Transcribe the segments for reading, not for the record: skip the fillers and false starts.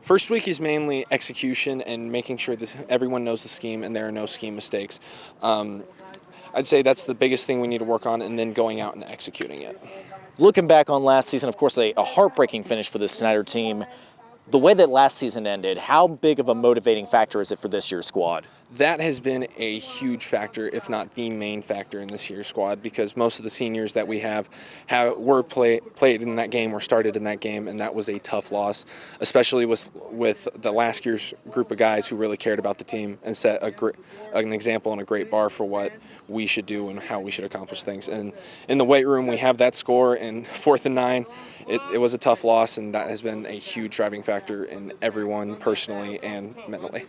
First week is mainly execution and making sure everyone knows the scheme and there are no scheme mistakes. I'd say that's the biggest thing we need to work on, and then going out and executing it. Looking back on last season, of course, a heartbreaking finish for the Snider team. The way that last season ended, how big of a motivating factor is it for this year's squad? That has been a huge factor, if not the main factor in this year's squad, because most of the seniors that we have were played in that game or started in that game, and that was a tough loss, especially with the last year's group of guys who really cared about the team and set an example and a great bar for what we should do and how we should accomplish things. And in the weight room, we have that score in 4th and 9. It was a tough loss, and that has been a huge driving factor in everyone personally and mentally.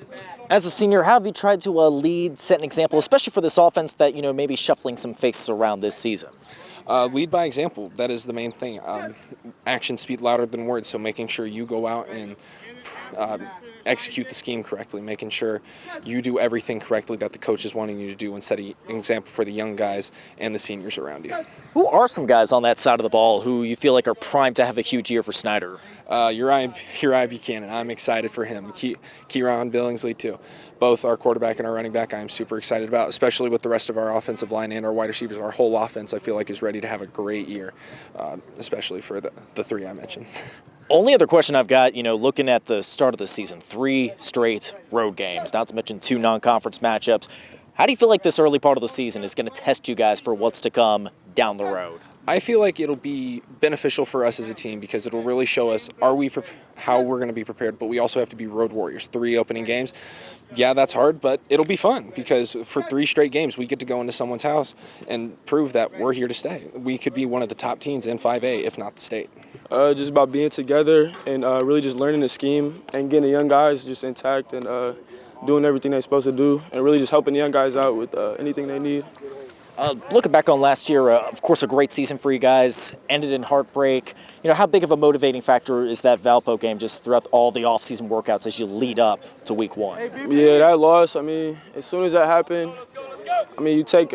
As a senior, how have you tried to lead, set an example, especially for this offense that, maybe shuffling some faces around this season? Lead by example. That is the main thing. Actions speak louder than words, so making sure you go out and execute the scheme correctly, making sure you do everything correctly that the coach is wanting you to do, and set an example for the young guys and the seniors around you. Who are some guys on that side of the ball who you feel like are primed to have a huge year for Snider? Uriah Buchanan. I'm excited for him. Kieran Billingsley too. Both our quarterback and our running back I'm super excited about, especially with the rest of our offensive line and our wide receivers. Our whole offense I feel like is ready to have a great year, especially for the three I mentioned. Only other question I've got, looking at the start of the season, 3 straight road games, not to mention 2 non-conference matchups. How do you feel like this early part of the season is going to test you guys for what's to come down the road? I feel like it'll be beneficial for us as a team because it'll really show us how we're going to be prepared, but we also have to be road warriors. 3 opening games. Yeah, that's hard, but it'll be fun because for 3 straight games, we get to go into someone's house and prove that we're here to stay. We could be one of the top teams in 5A, if not the state. Just about being together and really just learning the scheme and getting the young guys just intact and doing everything they're supposed to do and really just helping the young guys out with anything they need. Looking back on last year, of course, a great season for you guys, ended in heartbreak. How big of a motivating factor is that Valpo game just throughout all the off-season workouts as you lead up to week 1? Yeah, that loss, as soon as that happened, you take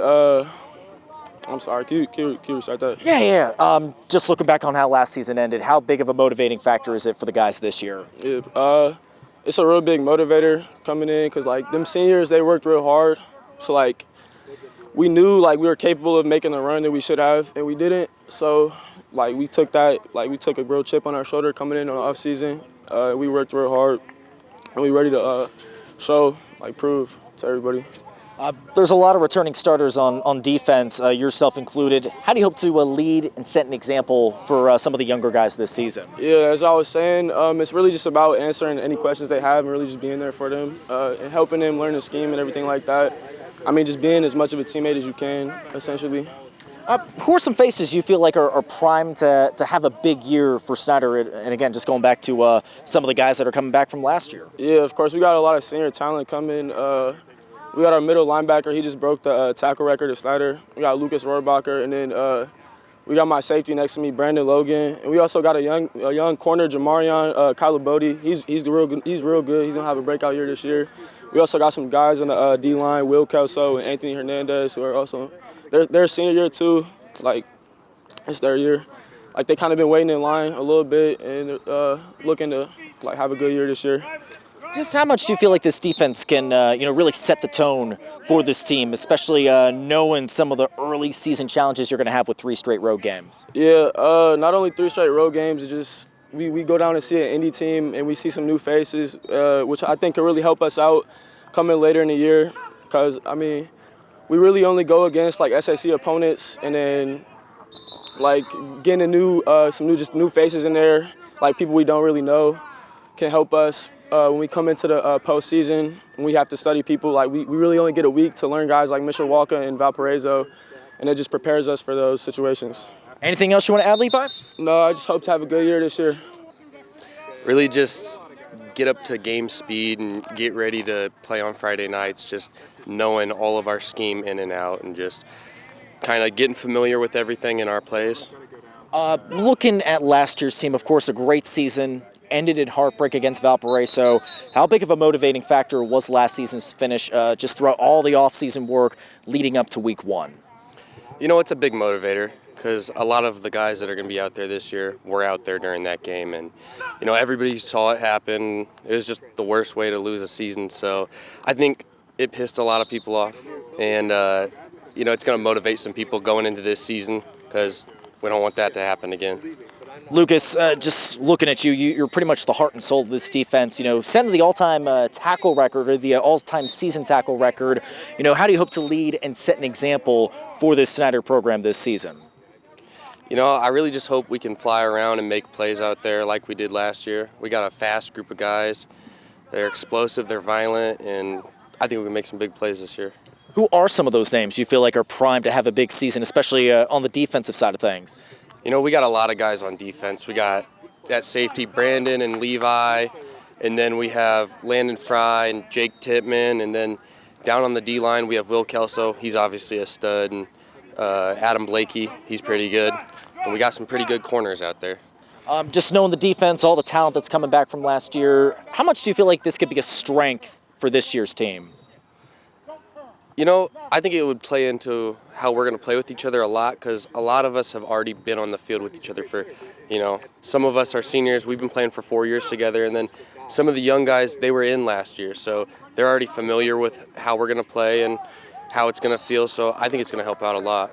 I'm sorry, can you recite that? Yeah. Just looking back on how last season ended, how big of a motivating factor is it for the guys this year? Yeah, it's a real big motivator coming in because, them seniors, they worked real hard. So, we knew, we were capable of making the run that we should have, and we didn't. So, we took we took a real chip on our shoulder coming in on the off season. We worked real hard, and we ready to prove to everybody. There's a lot of returning starters on defense, yourself included. How do you hope to lead and set an example for some of the younger guys this season? Yeah, as I was saying, it's really just about answering any questions they have and really just being there for them and helping them learn the scheme and everything like that. Just being as much of a teammate as you can, essentially. Who are some faces you feel like are primed to have a big year for Snider? And again, just going back to some of the guys that are coming back from last year. Yeah, of course, we got a lot of senior talent coming. We got our middle linebacker. He just broke the tackle record of Snider. We got Lukas Rohrbacher, and then we got my safety next to me, Brandon Logan. And we also got a young corner, Jamarion Kalabodi. He's real good. He's gonna have a breakout year this year. We also got some guys on the D-line, Will Kelso and Anthony Hernandez, who are also they're senior year too. It's their year. They kind of been waiting in line a little bit and looking to have a good year this year. Just how much do you feel like this defense can, really set the tone for this team, especially knowing some of the early season challenges you're going to have with 3 straight road games? Yeah, not only 3 straight road games, it's just we go down and see an indie team and we see some new faces, which I think can really help us out coming later in the year. Because we really only go against SAC opponents, and then getting some new faces in there, people we don't really know, can help us. When we come into the postseason and we have to study people, we really only get a week to learn guys like Mishawaka and Valparaiso, and it just prepares us for those situations. Anything else you want to add, Levi? No, I just hope to have a good year this year. Really just get up to game speed and get ready to play on Friday nights, just knowing all of our scheme in and out and just kind of getting familiar with everything in our plays. Looking at last year's team, of course, a great season. Ended in heartbreak against Valparaiso. How big of a motivating factor was last season's finish just throughout all the off-season work leading up to week 1? It's a big motivator because a lot of the guys that are going to be out there this year were out there during that game, and everybody saw it happen. It was just the worst way to lose a season, so I think it pissed a lot of people off, and it's going to motivate some people going into this season because we don't want that to happen again. Lukas, just looking at you, you're pretty much the heart and soul of this defense. Setting the all-time tackle record, or the all-time season tackle record. How do you hope to lead and set an example for this Snider program this season? I really just hope we can fly around and make plays out there like we did last year. We got a fast group of guys. They're explosive, they're violent, and I think we can make some big plays this year. Who are some of those names you feel like are primed to have a big season, especially on the defensive side of things? We got a lot of guys on defense. We got at safety Brandon and Levi, and then we have Landon Fry and Jake Tippmann, and then down on the D-line we have Will Kelso. He's obviously a stud, and Adam Blakey, he's pretty good. And we got some pretty good corners out there. Just knowing the defense, all the talent that's coming back from last year, how much do you feel like this could be a strength for this year's team? I think it would play into how we're going to play with each other a lot, because a lot of us have already been on the field with each other for, some of us are seniors. We've been playing for 4 years together, and then some of the young guys, they were in last year, so they're already familiar with how we're going to play and how it's going to feel, so I think it's going to help out a lot.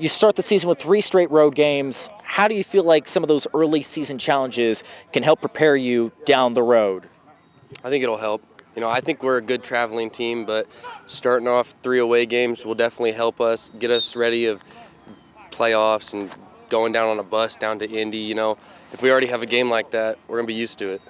You start the season with 3 straight road games. How do you feel like some of those early season challenges can help prepare you down the road? I think it'll help. I think we're a good traveling team, but starting off 3 away games will definitely help us, get us ready of playoffs and going down on a bus down to Indy. If we already have a game like that, we're going to be used to it.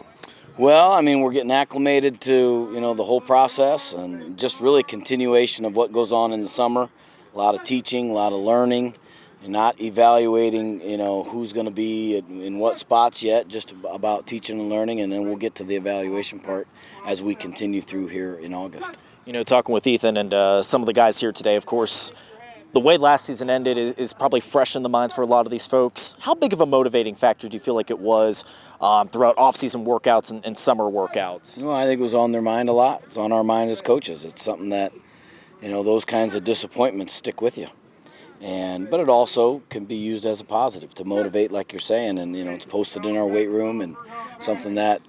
Well, we're getting acclimated to, the whole process, and just really continuation of what goes on in the summer. A lot of teaching, a lot of learning, and not evaluating, who's going to be in what spots yet, just about teaching and learning, and then we'll get to the evaluation part as we continue through here in August. Talking with Ethan and some of the guys here today, of course, the way last season ended is probably fresh in the minds for a lot of these folks. How big of a motivating factor do you feel like it was throughout off-season workouts and summer workouts? Well, I think it was on their mind a lot. It's on our mind as coaches. It's something that, those kinds of disappointments stick with you. But it also can be used as a positive to motivate, like you're saying, and it's posted in our weight room, and something that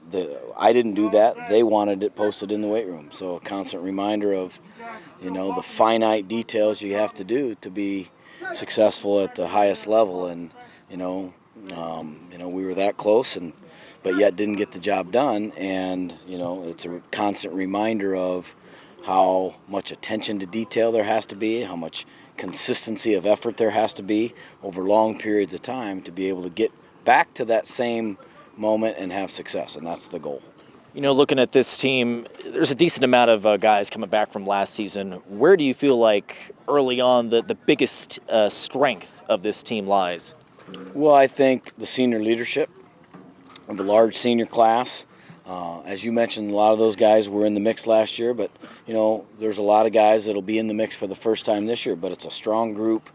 I didn't do that. They wanted it posted in the weight room, so a constant reminder of the finite details you have to do to be successful at the highest level, and we were that close, but yet didn't get the job done, and it's a constant reminder of how much attention to detail there has to be, how much consistency of effort there has to be over long periods of time to be able to get back to that same moment and have success, and that's the goal. Looking at this team, there's a decent amount of guys coming back from last season. Where do you feel like early on the biggest strength of this team lies? Well, I think the senior leadership of the large senior class. As you mentioned, a lot of those guys were in the mix last year, but, there's a lot of guys that'll be in the mix for the first time this year, but it's a strong group,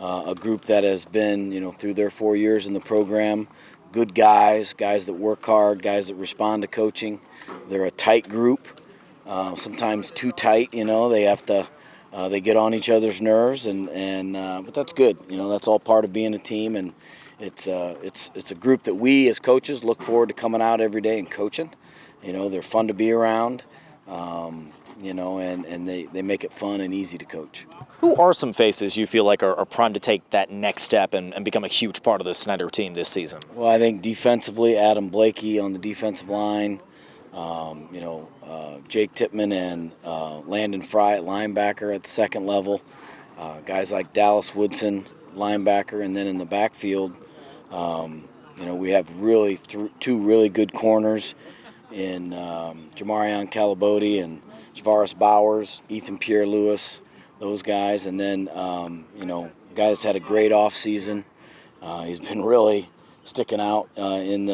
a group that has been, through their 4 years in the program, good guys that work hard, guys that respond to coaching. They're a tight group, sometimes too tight, they have to, they get on each other's nerves, but that's good. That's all part of being a team, and it's a group that we as coaches look forward to coming out every day and coaching. They're fun to be around, and they make it fun and easy to coach. Who are some faces you feel like are primed to take that next step and become a huge part of the Snider team this season? Well, I think defensively, Adam Blakey on the defensive line, Jake Tippmann and Landon Fry at linebacker at the second level, guys like Dallas Woodson, linebacker, and then in the backfield, we have really 2 really good corners in Jamarion Calaboti and Javaris Bowers, Ethan Pierre-Lewis, those guys, and then a guy that's had a great off season. He's been really sticking out in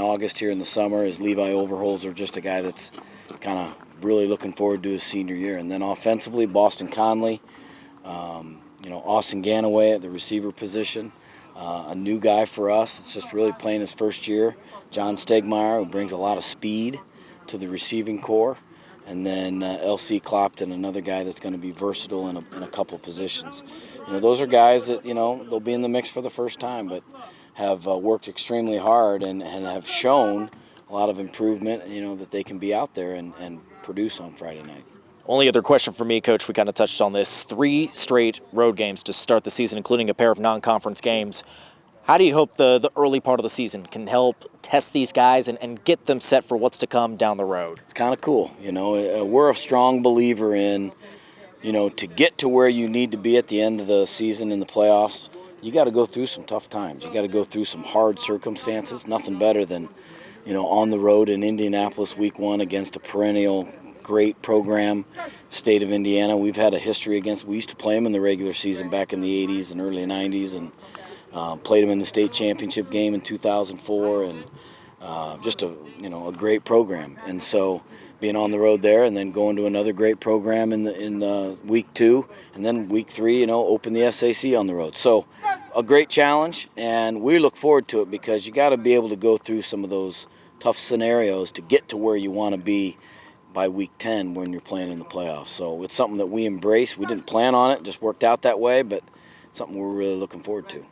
August here in the summer is Levi Overholser, just a guy that's kind of really looking forward to his senior year. And then offensively, Boston Conley, Austin Ganaway at the receiver position, a new guy for us. It's just really playing his first year. John Stegmeyer, who brings a lot of speed to the receiving core. and then LC Clopton, another guy that's going to be versatile in a couple positions. Those are guys that they'll be in the mix for the first time, but have worked extremely hard and have shown a lot of improvement. That they can be out there and produce on Friday night. Only other question for me, Coach, we kind of touched on this. 3 straight road games to start the season, including a pair of non-conference games. How do you hope the early part of the season can help test these guys and get them set for what's to come down the road? It's kind of cool. We're a strong believer in, to get to where you need to be at the end of the season in the playoffs, you got to go through some tough times. You got to go through some hard circumstances. Nothing better than, on the road in Indianapolis week 1 against a perennial great program, state of Indiana. We've had a history against. We used to play them in the regular season back in the 80s and early 90s, and played them in the state championship game in 2004, and just a great program. And so being on the road there, and then going to another great program in the week 2, and then week 3, open the SAC on the road. So a great challenge, and we look forward to it because you got to be able to go through some of those tough scenarios to get to where you want to be by week 10 when you're playing in the playoffs. So it's something that we embrace. We didn't plan on it, just worked out that way, but something we're really looking forward to.